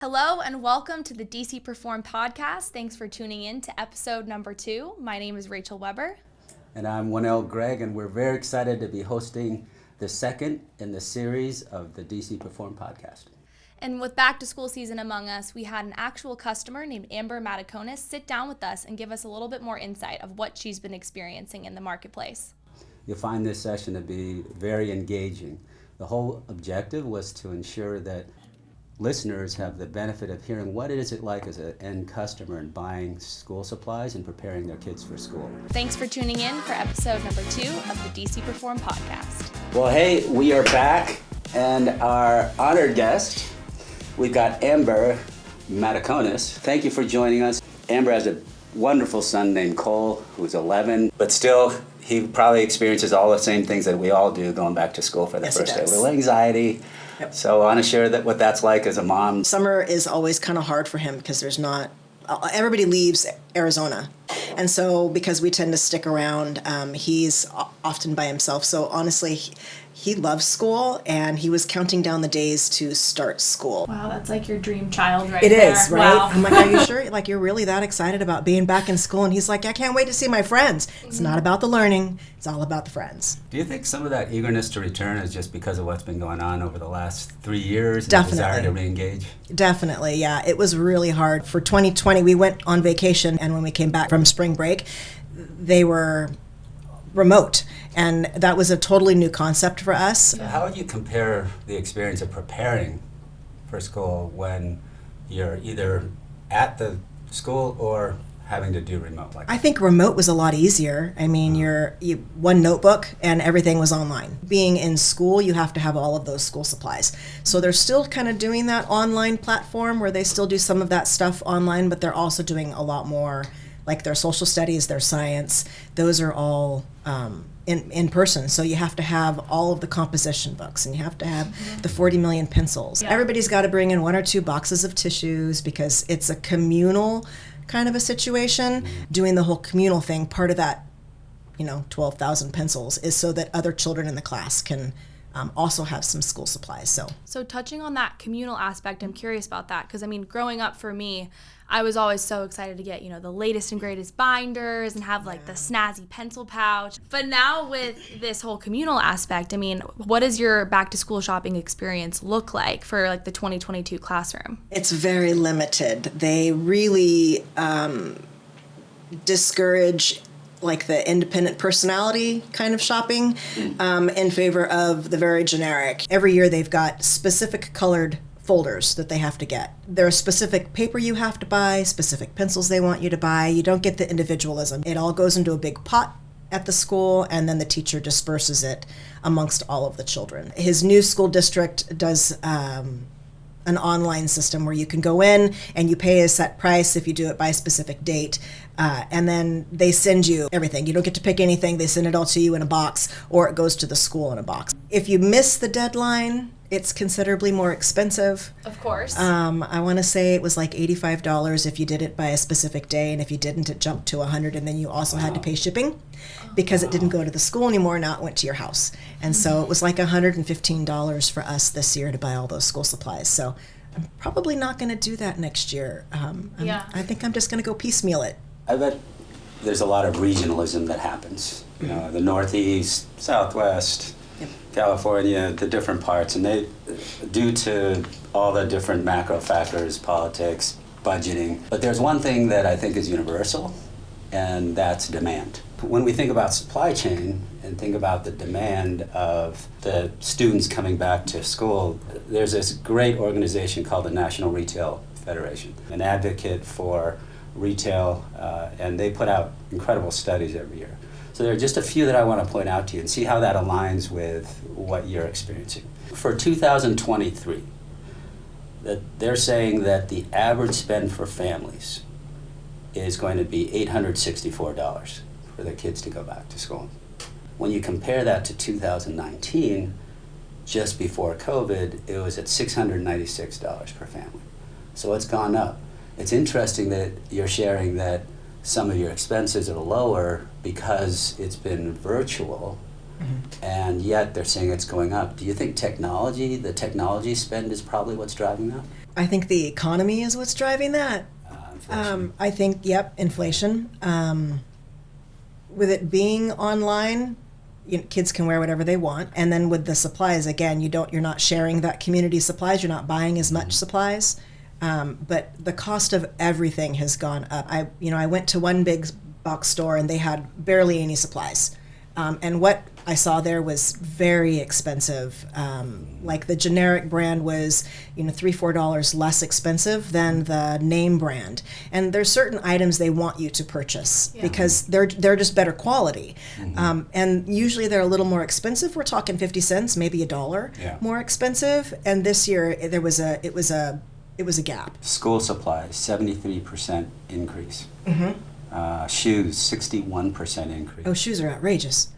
Hello and welcome to the DCPerform Podcast. Thanks for tuning in to episode number 2. My name is Rachael Weber. And I'm Wonil, Gregg, and we're very excited to be hosting the second in the series of the DCPerform Podcast. And with back to school season among us, we had an actual customer named Amber Matukonis sit down with us and give us a little bit more insight of what she's been experiencing in the marketplace. You'll find this session to be very engaging. The whole objective was to ensure that listeners have the benefit of hearing what is it like as an end customer in buying school supplies and preparing their kids for school. Thanks for tuning in for episode number 2 of the DCPerform Podcast. Well, hey, we are back, and our honored guest, we've got Amber Matukonis. Thank you for joining us. Amber has a wonderful son named Cole, who's 11, but still, he probably experiences all the same things that we all do going back to school for the first day. A little anxiety. Yep. So I want to share what that's like as a mom. Summer is always kind of hard for him because everybody leaves Arizona. And so because we tend to stick around, he's often by himself. So honestly, he loves school, and he was counting down the days to start school. Wow, that's like your dream child right there. It is, right? Wow. I'm like, are you sure? Like, you're really that excited about being back in school? And he's like, I can't wait to see my friends. It's not about the learning. It's all about the friends. Do you think some of that eagerness to return is just because of what's been going on over the last 3 years? And Definitely. The desire to re-engage? Definitely, yeah. It was really hard. For 2020, we went on vacation, and when we came back from spring break, they were remote. And that was a totally new concept for us. So how would you compare the experience of preparing for school when you're either at the school or having to do remote? I think remote was a lot easier. I mean, you one notebook and everything was online. Being in school, you have to have all of those school supplies. So they're still kind of doing that online platform where they still do some of that stuff online, but they're also doing a lot more, like their social studies, their science. Those are all in person. So you have to have all of the composition books, and you have to have the 40 million pencils. Yeah. Everybody's got to bring in 1 or 2 boxes of tissues because it's a communal kind of a situation. Doing the whole communal thing, part of that, 12,000 pencils is so that other children in the class can also have some school supplies. So touching on that communal aspect, I'm curious about that because, growing up for me, I was always so excited to get, the latest and greatest binders and have like the snazzy pencil pouch. But now with this whole communal aspect, what does your back to school shopping experience look like for like the 2022 classroom? It's very limited. They really discourage like the independent personality kind of shopping in favor of the very generic. Every year they've got specific colored folders that they have to get. There's specific paper you have to buy, specific pencils they want you to buy. You don't get the individualism. It all goes into a big pot at the school, and then the teacher disperses it amongst all of the children. His new school district does an online system where you can go in and you pay a set price if you do it by a specific date, and then they send you everything. You don't get to pick anything. They send it all to you in a box, or it goes to the school in a box. If you miss the deadline, it's considerably more expensive. Of course. I want to say it was like $85 if you did it by a specific day, and if you didn't, it jumped to $100, and then you also had to pay shipping because it didn't go to the school anymore. Now it went to your house. And so it was like $115 for us this year to buy all those school supplies. So I'm probably not going to do that next year. I think I'm just going to go piecemeal it. I bet there's a lot of regionalism that happens. The Northeast, Southwest, California, the different parts, and they, due to all the different macro factors, politics, budgeting. But there's one thing that I think is universal, and that's demand. When we think about supply chain and think about the demand of the students coming back to school, there's this great organization called the National Retail Federation, an advocate for retail, and they put out incredible studies every year. So there are just a few that I want to point out to you and see how that aligns with what you're experiencing. For 2023, that they're saying that the average spend for families is going to be $864 for their kids to go back to school. When you compare that to 2019, just before COVID, it was at $696 per family. So it's gone up. It's interesting that you're sharing that some of your expenses are lower because it's been virtual, and yet they're saying it's going up. Do you think the technology spend is probably what's driving that? I think the economy is what's driving that. I think, inflation. With it being online, kids can wear whatever they want. And then with the supplies, again, you're not sharing that community supplies. You're not buying as much supplies. But the cost of everything has gone up. I went to one big box store and they had barely any supplies. And what I saw there was very expensive. Like the generic brand was, $3-4 less expensive than the name brand. And there's certain items they want you to purchase because they're just better quality. And usually they're a little more expensive. We're talking 50 cents, maybe $1 more expensive. And this year it was a gap. School supplies, 73% increase. Shoes, 61% increase. Oh, shoes are outrageous.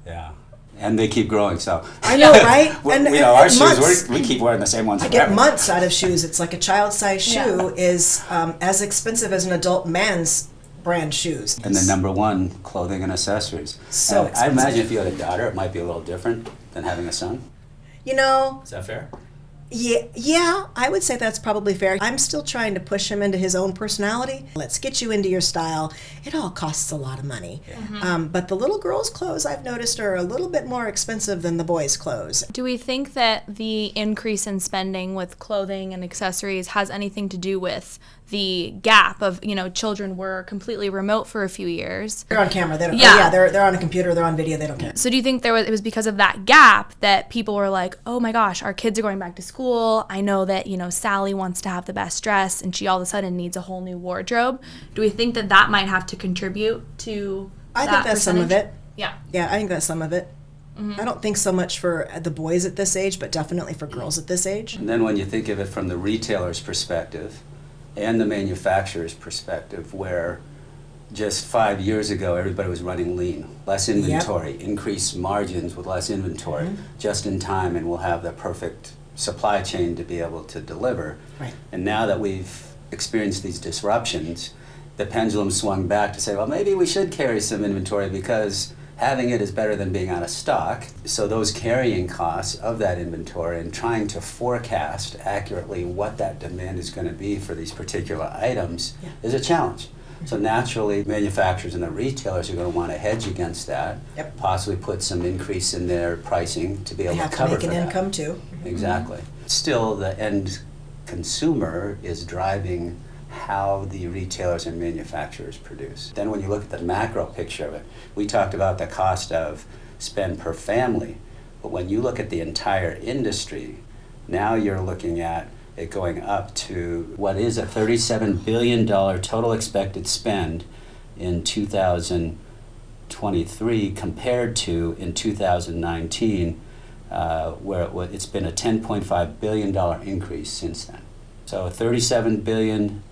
Yeah. And they keep growing, so. I know, right? Our shoes, we keep wearing the same ones I forever. get months out of shoes. It's like a child-size shoe is as expensive as an adult man's brand shoes. And the number one, clothing and accessories. So I expensive. imagine if you had a daughter, it might be a little different than having a son. Is that fair? Yeah, I would say that's probably fair. I'm still trying to push him into his own personality. Let's get you into your style. It all costs a lot of money. But the little girls' clothes, I've noticed, are a little bit more expensive than the boys' clothes. Do we think that the increase in spending with clothing and accessories has anything to do with the gap of, children were completely remote for a few years? They're on camera. They don't. They're on a computer. They're on video. They don't care. So do you think it was because of that gap that people were like, oh my gosh, our kids are going back to school. I know that, Sally wants to have the best dress and she all of a sudden needs a whole new wardrobe. Do we think that might have to contribute to I think that's some of it. Yeah. Yeah, I think that's some of it. I don't think so much for the boys at this age, but definitely for girls at this age. And then when you think of it from the retailer's perspective and the manufacturer's perspective, where just 5 years ago everybody was running lean, less inventory, increased margins with less inventory, just in time, and we'll have the perfect supply chain to be able to deliver. Right. And now that we've experienced these disruptions, the pendulum swung back to say, well, maybe we should carry some inventory because having it is better than being out of stock. So those carrying costs of that inventory and trying to forecast accurately what that demand is going to be for these particular items is a challenge. So naturally, manufacturers and the retailers are going to want to hedge against that, possibly put some increase in their pricing to be able to cover for that. They have to make an income too. Exactly. Still, the end consumer is driving how the retailers and manufacturers produce. Then when you look at the macro picture of it, we talked about the cost of spend per family, but when you look at the entire industry, now you're looking at it going up to what is a $37 billion total expected spend in 2023 compared to in 2019, where it's been a $10.5 billion increase since then. So $37 billion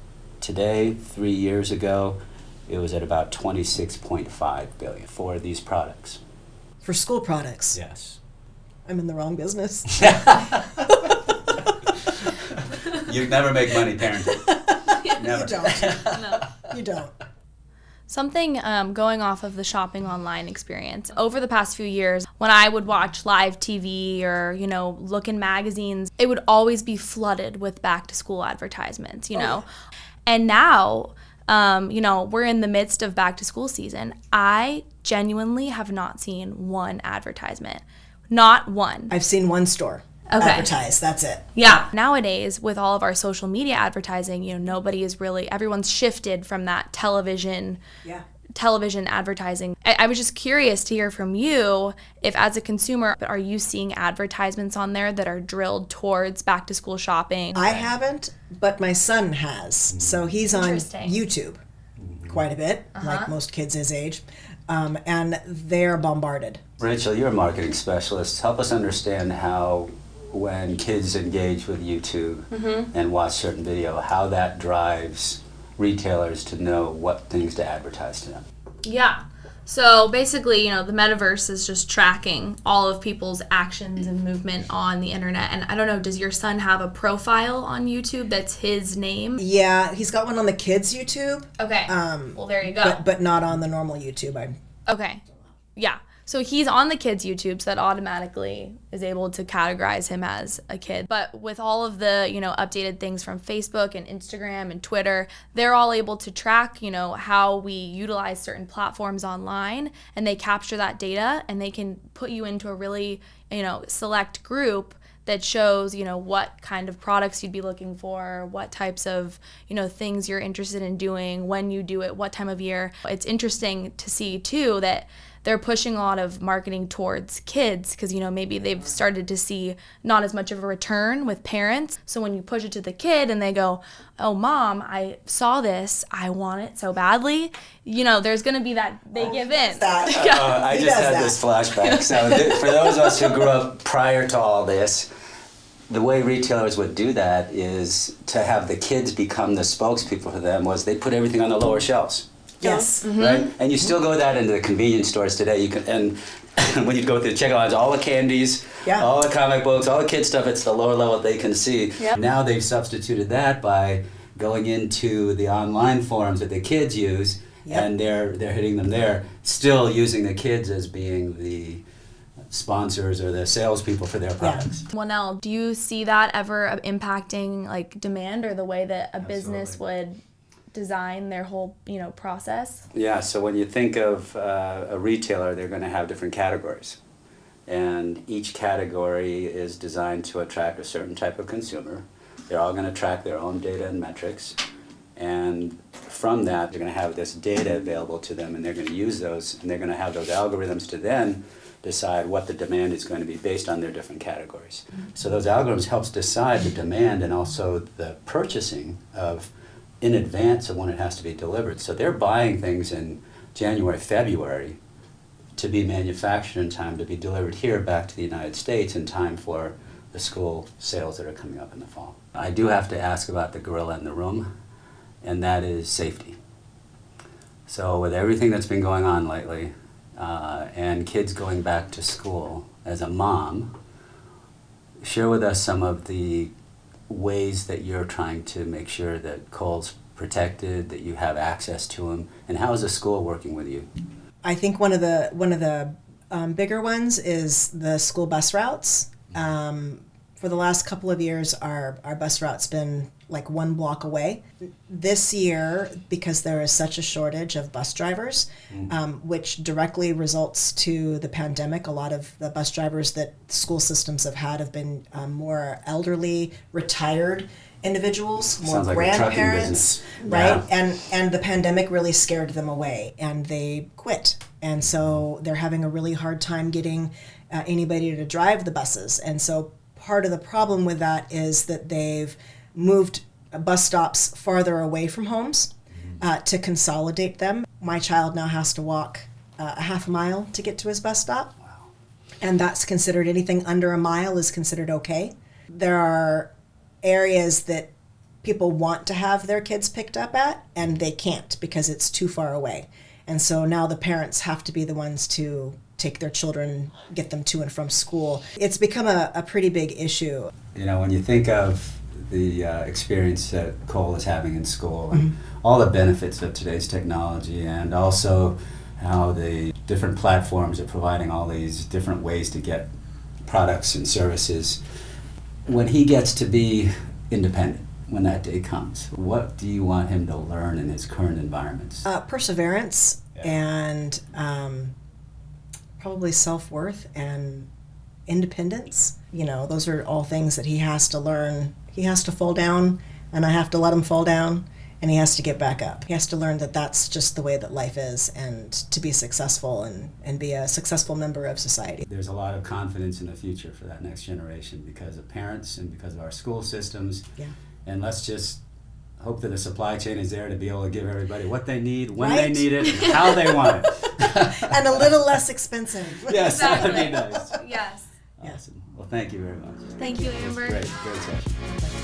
today, 3 years ago, it was at about $26.5 billion for these products. For school products? Yes. I'm in the wrong business. You never make money parenting. Never. You don't. No. You don't. Something going off of the shopping online experience. Over the past few years, when I would watch live TV or, look in magazines, it would always be flooded with back to school advertisements, know. And now, we're in the midst of back to school season. I genuinely have not seen one advertisement. Not one. I've seen one store advertise. That's it. Yeah. Nowadays, with all of our social media advertising, everyone's shifted from that television advertising. I was just curious to hear from you if, as a consumer, are you seeing advertisements on there that are drilled towards back to school shopping? I haven't, but my son has. So he's on YouTube quite a bit, like most kids his age, and they're bombarded. Rachael, you're a marketing specialist. Help us understand how, when kids engage with YouTube and watch certain video, how that drives retailers to know what things to advertise to them. Yeah. So basically, the metaverse is just tracking all of people's actions and movement on the internet. And I don't know, does your son have a profile on YouTube that's his name? Yeah, he's got one on the kids' YouTube. Okay. Well, there you go. But not on the normal YouTube. Okay. Yeah. So he's on the kids' YouTube, so that automatically is able to categorize him as a kid. But with all of the, updated things from Facebook and Instagram and Twitter, they're all able to track, how we utilize certain platforms online, and they capture that data and they can put you into a really, select group that shows, what kind of products you'd be looking for, what types of, things you're interested in doing, when you do it, what time of year. It's interesting to see, too, that they're pushing a lot of marketing towards kids because, maybe they've started to see not as much of a return with parents. So when you push it to the kid and they go, oh, Mom, I saw this. I want it so badly. There's going to be that they give in. I just had this flashback. So for those of us who grew up prior to all this, the way retailers would do that is to have the kids become the spokespeople for them was they put everything on the lower shelves. Yes. Mm-hmm. Right? And you still go that into the convenience stores today. You can, and when you go through the checkout lines, all the candies, all the comic books, all the kid stuff, it's the lower level they can see. Yep. Now they've substituted that by going into the online forums that the kids use, and they're hitting them there, still using the kids as being the sponsors or the salespeople for their products. Wonil, do you see that ever impacting like demand or the way that a business would design their whole process? Yeah, so when you think of a retailer, they're going to have different categories, and each category is designed to attract a certain type of consumer. They're all going to track their own data and metrics, and from that they're going to have this data available to them, and they're going to use those, and they're going to have those algorithms to then decide what the demand is going to be based on their different categories. So those algorithms helps decide the demand and also the purchasing of in advance of when it has to be delivered. So they're buying things in January, February to be manufactured in time to be delivered here back to the United States in time for the school sales that are coming up in the fall. I do have to ask about the gorilla in the room, and that is safety. So with everything that's been going on lately, and kids going back to school, as a mom, share with us some of the ways that you're trying to make sure that Cole's protected, that you have access to him, and how is the school working with you? I think one of the bigger ones is the school bus routes. For the last couple of years, our bus route's been like 1 block away. This year, because there is such a shortage of bus drivers, which directly results to the pandemic, a lot of the bus drivers that school systems have been more elderly, retired individuals, more Sounds like grandparents, right? Yeah. And the pandemic really scared them away, and they quit. And so they're having a really hard time getting anybody to drive the buses. And so part of the problem with that is that they've moved bus stops farther away from homes to consolidate them. My child now has to walk a half a mile to get to his bus stop. Wow. And that's considered, anything under a mile is considered okay. There are areas that people want to have their kids picked up at, and they can't because it's too far away. And so now the parents have to be the ones to take their children, get them to and from school. It's become a pretty big issue. When you think of the experience that Cole is having in school and all the benefits of today's technology, and also how the different platforms are providing all these different ways to get products and services, when he gets to be independent, when that day comes, what do you want him to learn in his current environments? Perseverance and probably self-worth and independence. Those are all things that he has to learn. He has to fall down, and I have to let him fall down, and he has to get back up. He has to learn that that's just the way that life is, and to be successful and be a successful member of society. There's a lot of confidence in the future for that next generation because of parents and because of our school systems. Yeah. And let's just hope that the supply chain is there to be able to give everybody what they need, when they need it, and how they want it. And a little less expensive. Yes, Exactly. that'd be nice. Yes. Awesome. Well, thank you very much. Thank you, Amber. Great session.